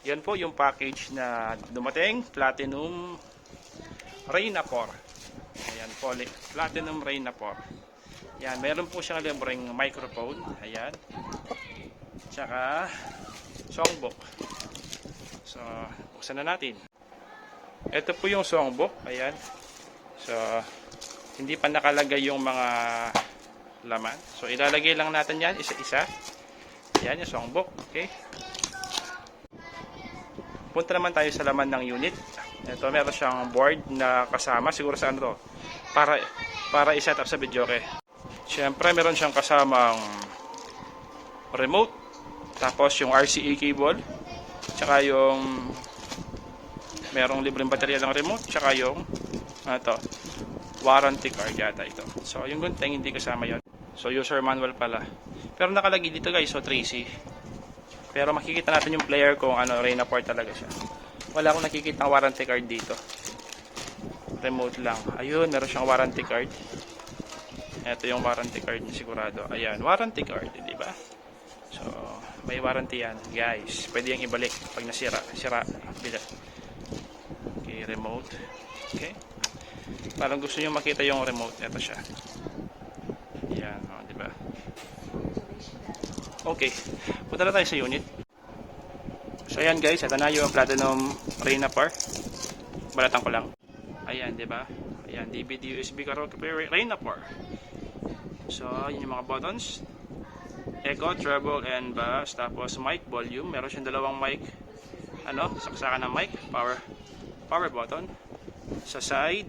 Yan po yung package na dumating, Platinum Reina 4. Ayan po, Platinum Reina 4. Yan, meron po siyang libreng microphone. Ayan. Tsaka songbook. So, buksan na natin. Ito po yung songbook. Ayan. So, hindi pa nakalagay yung mga laman. So, ilalagay lang natin yan isa-isa. Ayan yung songbook. Okay. Punta naman tayo sa laman ng unit. Ito, meron siyang board na kasama. Siguro sa ano to? Para i-set up sa videoke. Siyempre, meron siyang kasamang remote. Tapos yung RCA cable. Tsaka yung merong libreng baterya ng remote. Tsaka yung warranty card yata ito. So, yung gunting hindi kasama yon. So, user manual pala. Pero nakalagay dito guys, so 3C. Pero makikita natin yung player kung Reina 4 talaga siya. Wala akong nakikita ng warranty card dito. Remote lang. Ayun, meron siyang warranty card. Ito yung warranty card niya sigurado. Ayan, warranty card, di ba? So, may warranty yan, guys. Pwede yung ibalik pag nasira. Bila. Okay, remote. Okay. Parang gusto niyo makita yung remote. Ito siya. Ayan, di ba? Okay. Punta na tayo sa unit. So, ayan guys. Ito na yung Platinum Reina 4. Balatan ko lang. Ayan, di ba? Ayan, DVD, USB, karaoke player, Reina 4. So, yun yung mga buttons. Echo, treble, and bass. Tapos, mic, volume. Meron siyang dalawang mic. Saksakan ng mic. Power button. Sa side.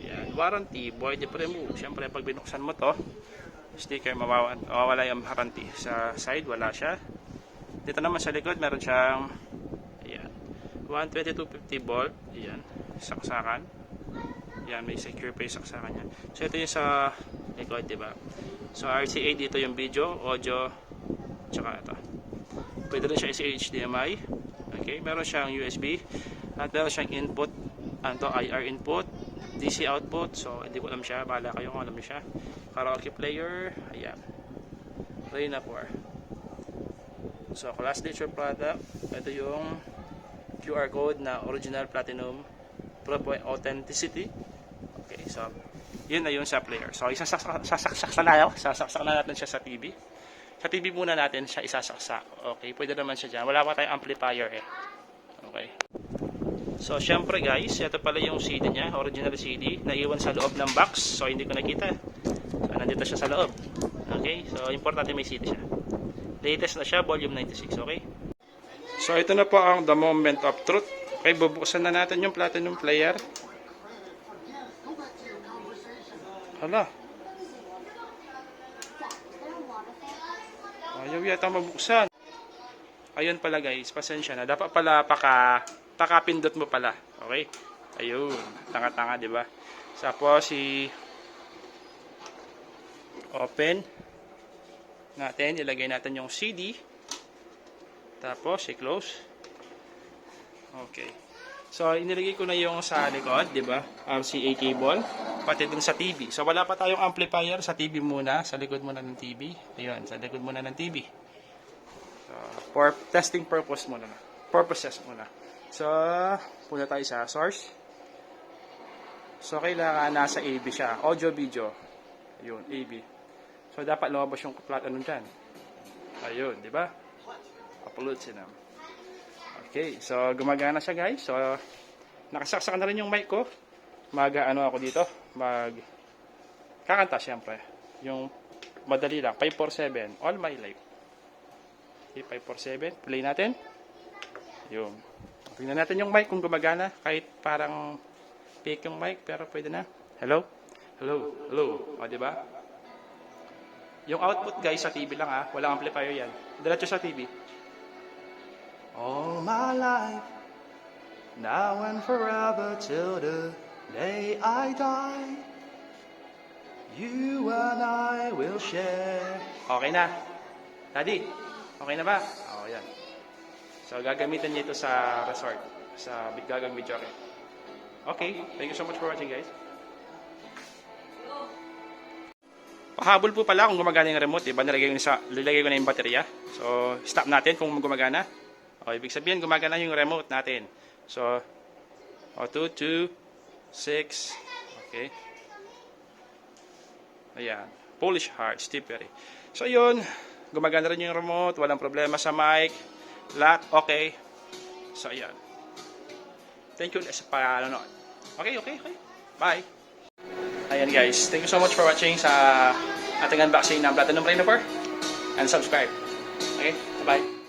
Ayan, warranty, void if remove. Siyempre, pag binuksan mo to, sticker, mawawala yung warranty. Sa side, wala siya. Dito naman sa likod, meron siyang, ayan, 12250 volt. Ayan, saksakan. Ayan, may secure pa yung saksakan yan. So, ito yung sa likod, diba? So, RCA dito yung video, audio, tsaka ito. Pwede rin siya HDMI. Okay, meron siyang USB. At meron siyang input, IR input, DC output. So, hindi ko alam siya. Bahala kayo kung alam niyo siya. Karaoke player. Ayan. Reina 4. So, class nature product. Ito yung QR code na original platinum proof authenticity. Okay, so yun na yun sa player. So, sasaksak na natin siya sa TV. Sa TV muna natin siya isasaksak. Okay, pwede naman siya dyan. Wala pa tayong amplifier eh. Okay. So, syempre guys, ito pala yung CD niya, original CD, naiwan sa loob ng box. So, hindi ko nakita. So, nandito siya sa loob. Okay, so importante may CD siya. Latest na siya, volume 96, okay? So, ito na po ang the moment of truth. Okay, bubuksan na natin yung platinum player. Hala. Ayaw yata mabuksan. Ayun pala guys, pasensya na. Dapat pala pakapindot mo pala. Okay? Ayun. Tanga-tanga, di ba? Tapos, open natin. Ilagay natin yung CD. Tapos, i-close. Okay. So, inilagay ko na yung sa likod, di ba? RCA cable. Pati dun sa TV. So, wala pa tayong amplifier sa TV muna. Sa likod muna ng TV. Ayun, sa likod muna ng TV. So, for testing purposes muna. So, punta tayo sa source. So, kailangan nasa AV siya. Audio, video. Ayun, AV. So, dapat lumabas yung platinum dyan. Ayun, di ba? Upload siya na. Okay, so gumagana siya guys. So, nakasaksak na rin yung mic ko. Ako dito. Kakanta syempre. Yung madali lang. 547. All my life. Okay, 547. Play natin. Yun. Tingnan natin yung mic kung gumagana. Kahit parang fake yung mic. Pero pwede na. Hello? Hello? Hello? O, diba? Yung output guys sa TV lang ha. Walang amplifier yan. Diretso sa TV. All my life, now and forever till the day I die, you and I will share. Okay na. Daddy, okay na ba? Oo, yan. So, gagamitin niyo ito sa resort. Sa gagang video. Okay, thank you so much for watching guys. Pahabol po pala kung gumagana yung remote. Diba? Nilagay ko na yung baterya. So, stop natin kung gumagana. O, ibig sabihin, gumagana yung remote natin. So, 2, 2, 6. Okay. Ayan. Polish Heart, Steve Perry. So, yun. Gumagana rin yung remote. Walang problema sa mic. Lahat okay. So, ayan. Thank you sa panonood. Okay. Bye. Ayan guys. Thank you so much for watching sa ating unboxing ng Platinum Rain4. And subscribe. Okay? Bye-bye.